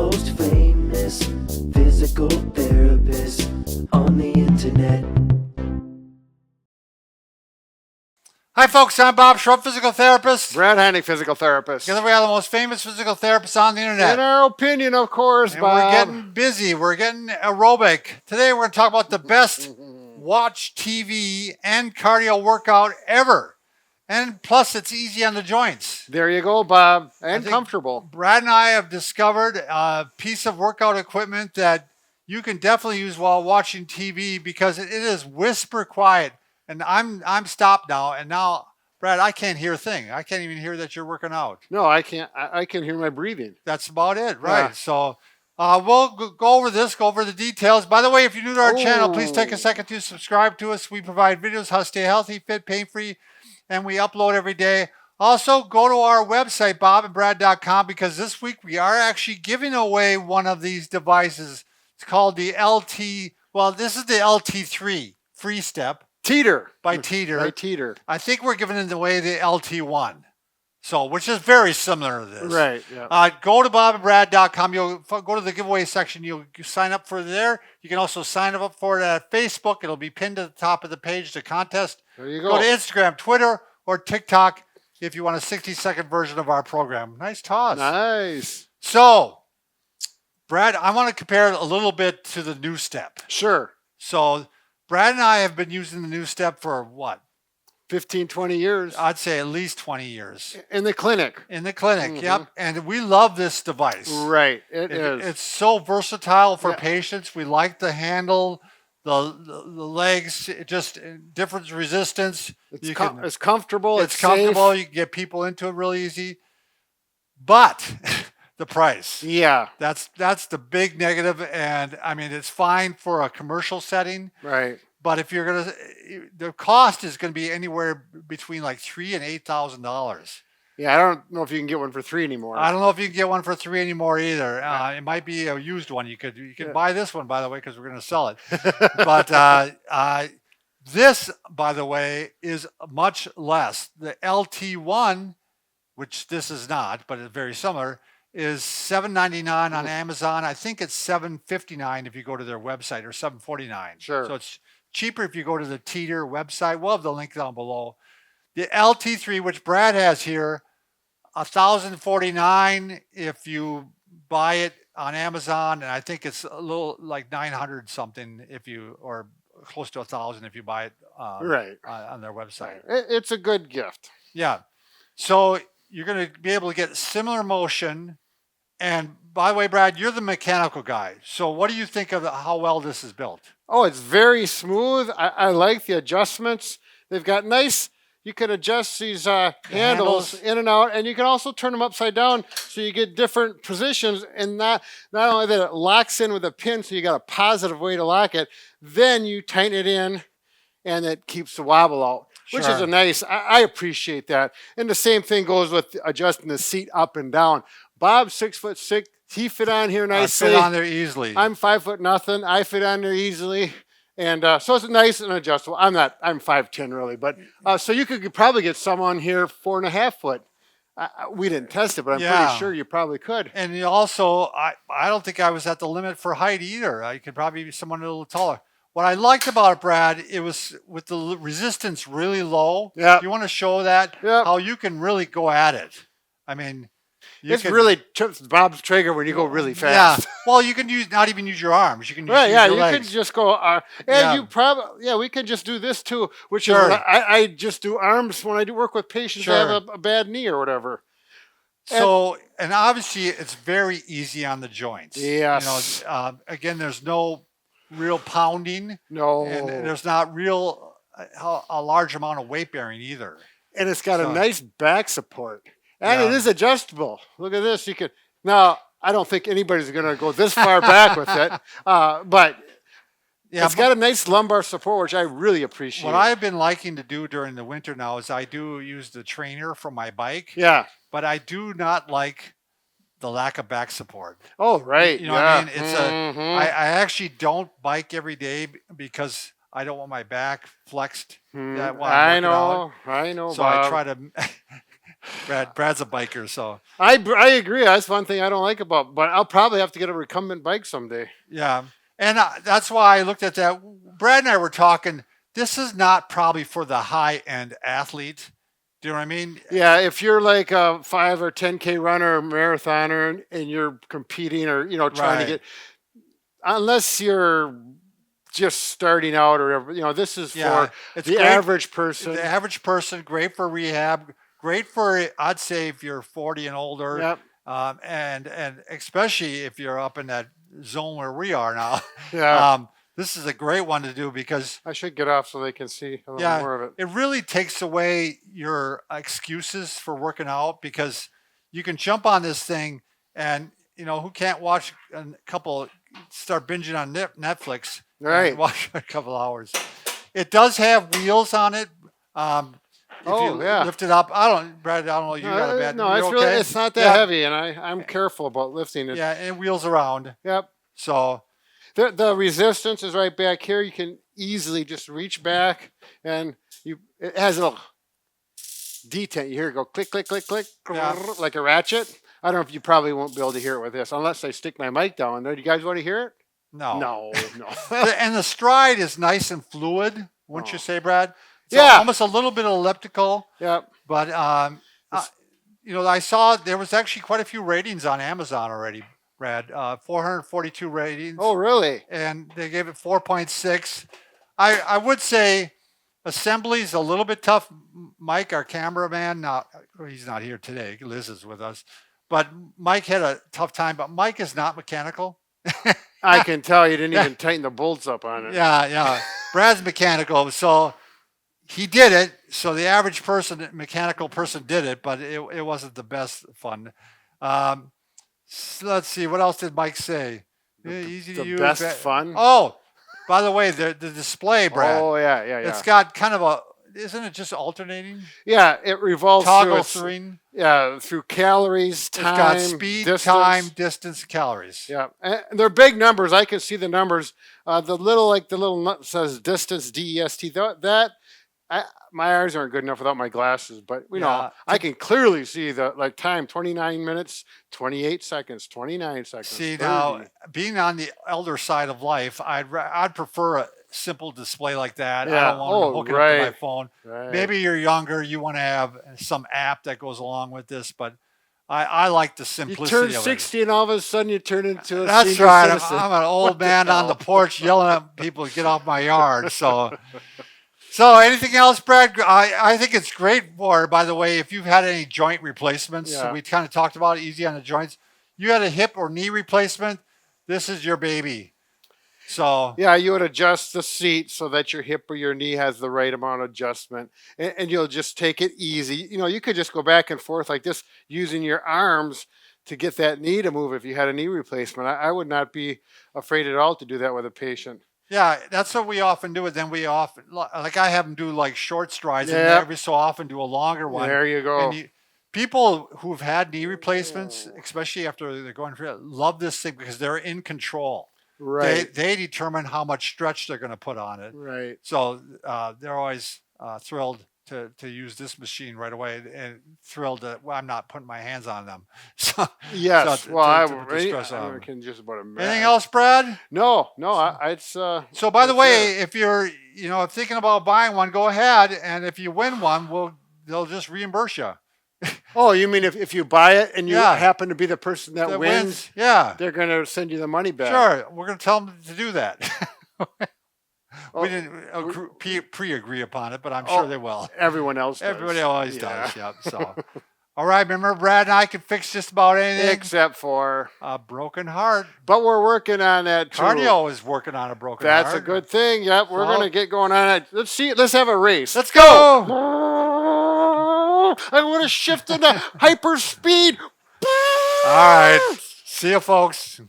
most famous physical therapist on the internet. Hi folks, I'm Bob Schrupp, physical therapist. Brad Heineck, physical therapist. Together we are the most famous physical therapists on the internet. In our opinion, of course, and Bob. We're getting busy. We're getting aerobic. Today we're going to talk about the best watch TV and cardio workout ever. And plus it's easy on the joints. There you go, Bob. And comfortable. Brad and I have discovered a piece of workout equipment that you can definitely use while watching TV because it is whisper quiet. And I'm stopped now, and now, Brad, I can't hear a thing. I can't even hear that you're working out. No, I can't. I can hear my breathing. That's about it, right? Yeah. So we'll go over this, go over the details. By the way, if you're new to our channel, please take a second to subscribe to us. We provide videos how to stay healthy, fit, pain-free, and we upload every day. Also, go to our website, bobandbrad.com, because this week we are actually giving away one of these devices. It's called the LT, well, this is the LT3 Freestep. Teeter. By Teeter. By Teeter. I think we're giving away the LT1. So, which is very similar to this. Right. Yeah. Go to bobandbrad.com. You'll go to the giveaway section. You'll sign up for there. You can also sign up for it at Facebook. It'll be pinned to the top of the page, the contest. There you go. Go to Instagram, Twitter, or TikTok if you want a 60-second version of our program. Nice toss. Nice. So, Brad, I want to compare it a little bit to the new step. Sure. So, Brad and I have been using the new step for what? 15, 20 years. I'd say at least 20 years. In the clinic. In the clinic, yep. And we love this device. Right, it is. It's so versatile for patients. We like the handle, the legs, just different resistance. It's comfortable. It's comfortable. You can get people into it really easy. But the price. Yeah. That's the big negative. And I mean, it's fine for a commercial setting. Right. But if you're going to, the cost is going to be anywhere between like $3,000 and $8,000. Yeah. I don't know if you can get one for $3 anymore. I don't know if you can get one for $3 anymore either. It might be a used one. You can buy this one, by the way, because we're going to sell it. But this, by the way, is much less. The LT1, which this is not, but it's very similar, is $7.99 on Amazon. I think it's $7.59 if you go to their website, or $7.49. Sure. So it's cheaper if you go to the Teeter website. We'll have the link down below. The LT3, which Brad has here, $1,049 if you buy it on Amazon, and I think it's a little like 900 something if you, or close to 1,000 if you buy it on their website. It's a good gift. Yeah. So you're going to be able to get similar motion. And by the way, Brad, you're the mechanical guy. So what do you think of how well this is built? Oh, it's very smooth. I like the adjustments. They've got nice, you can adjust these handles in and out, and you can also turn them upside down so you get different positions. And not only that, it locks in with a pin, so you got a positive way to lock it. Then you tighten it in, and it keeps the wobble out. Which is a nice, I appreciate that. And the same thing goes with adjusting the seat up and down. Bob's 6'6". He fit on here nicely. I fit on there easily. I'm 5 foot nothing. I fit on there easily. And so it's nice and adjustable. I'm 5'10" really. But so you could probably get someone here 4.5 foot. We didn't test it, but I'm pretty sure you probably could. And you also, I don't think I was at the limit for height either. I could probably be someone a little taller. What I liked about it, Brad, it was with the resistance really low. Yeah. You want to show that, how you can really go at it. I mean, it's really Bob's trigger when you go really fast. Yeah. Well, you can not even use your arms. You can use your legs. You can just go. And you probably, we can just do this too, which is, I just do arms when I do work with patients that have a bad knee or whatever. So, and obviously it's very easy on the joints. Yes. You know, again, there's no real pounding. No. And there's not real a large amount of weight bearing either. And it's got a nice back support. And it is adjustable. Look at this. You could, now, I don't think anybody's going to go this far back with it. But it's got a nice lumbar support, which I really appreciate. What I've been liking to do during the winter now is I do use the trainer for my bike. Yeah. But I do not like the lack of back support. Oh, right. You know what I mean? It's I actually don't bike every day because I don't want my back flexed. I know, So Bob. I try to Brad's a biker, so I agree. That's one thing I don't like about, but I'll probably have to get a recumbent bike someday. yeah. And that's why I looked at that. Brad and I were talking. This is not probably for the high end athlete. Do you know what I mean? Yeah, if you're like a 5 or 10K runner or marathoner and you're competing or trying to Right. get, unless you're just starting out or whatever, this is Yeah, for it's the great- average person. The average person, great for rehab, great for I'd say if you're 40 and older, Yep. and especially if you're up in that zone where we are now. Yeah. This is a great one to do because I should get off so they can see a little yeah, more of it. it really takes away your excuses for working out because you can jump on this thing and who can't watch a couple start binging on Netflix Right. and watch a couple hours. It does have wheels on it. If you yeah. lift it up, Brad, I don't know. You got a bad. No, you it's okay? it's not that Yeah, heavy, and I'm careful about lifting it. Yeah, and it wheels around. Yep. So The resistance is right back here. You can easily just reach back, and it has a little detent. You hear it go click, click, click, click, Yeah. like a ratchet. I don't know if you probably won't be able to hear it with this, unless I stick my mic down there. Do you guys want to hear it? no, No. And the stride is nice and fluid. Wouldn't you say, Brad? It's Yeah. almost a little bit elliptical. Yep. But I saw there was actually quite a few ratings on Amazon already, Brad. 442 ratings. Oh, really? And they gave it 4.6. I would say assembly's a little bit tough. Mike, our cameraman, he's not here today. Liz is with us. But Mike had a tough time. But Mike is not mechanical. I can tell you didn't even tighten the bolts up on it. Yeah. Brad's mechanical. So he did it. So the average mechanical person did it, but it wasn't the best fun. So let's see. What else did Mike say? Easy to The use. best fun? Oh, by the way, the display, Brad. Oh, yeah. It's got kind of isn't it just alternating? Yeah, it revolves Toggle through screen. through calories, time, It's got speed, distance. time, distance, calories. Yeah, and they're big numbers. I can see the numbers. The little nut says distance, DEST. My eyes aren't good enough without my glasses, but Yeah. I can clearly see the time: 29 minutes, 28 seconds, 29 seconds. See 30. now, being on the elder side of life, I'd prefer a simple display like that. I Yeah. don't want to hook it up to my phone. Right. Maybe you're younger, you want to have some app that goes along with this, but I like the You simplicity turn of it. 60 and all of a sudden you turn into a That's senior right. citizen. I'm an old What the man on the hell? porch yelling at people to get off my yard. So anything else, Brad? I think it's great for, by the way, if you've had any joint replacements, Yeah. we kind of talked about it, easy on the joints. You had a hip or knee replacement, this is your baby. So Yeah, you would adjust the seat so that your hip or your knee has the right amount of adjustment, and you'll just take it easy. You could just go back and forth like this using your arms to get that knee to move if you had a knee replacement. I would not be afraid at all to do that with a patient. yeah, that's what we often do. And then we often, like I have them do like short strides and Yeah. every so often do a longer one. There you go. And people who've had knee replacements, especially after they're going through it, love this thing because they're in control. Right. They determine how much stretch they're going to put on it. Right. So they're always thrilled to use this machine right away and thrilled that I'm not putting my hands on them. So, Yes. so Well, to I put the stress on I them. can just about imagine. Anything else, Brad? No. It's. So by the that's way, it. if you're thinking about buying one, go ahead, and if you win one, they'll just reimburse you. Oh, you mean if you buy it and you Yeah. happen to be the person that wins, Yeah. they're going to send you the money back? Sure, we're going to tell them to do that. Oh, we didn't pre-agree upon it, but I'm sure they will. Everyone else does. Everybody always Yeah. does. Yep. So, all right. Remember, Brad and I can fix just about anything. Except for, A broken heart. but we're working on that too. Cardio is working on a broken heart. That's a good thing. Yep, we're So- going to get going on it. Let's see. Let's have a race. Let's go. I want to shift into hyper speed. All right. See you, folks.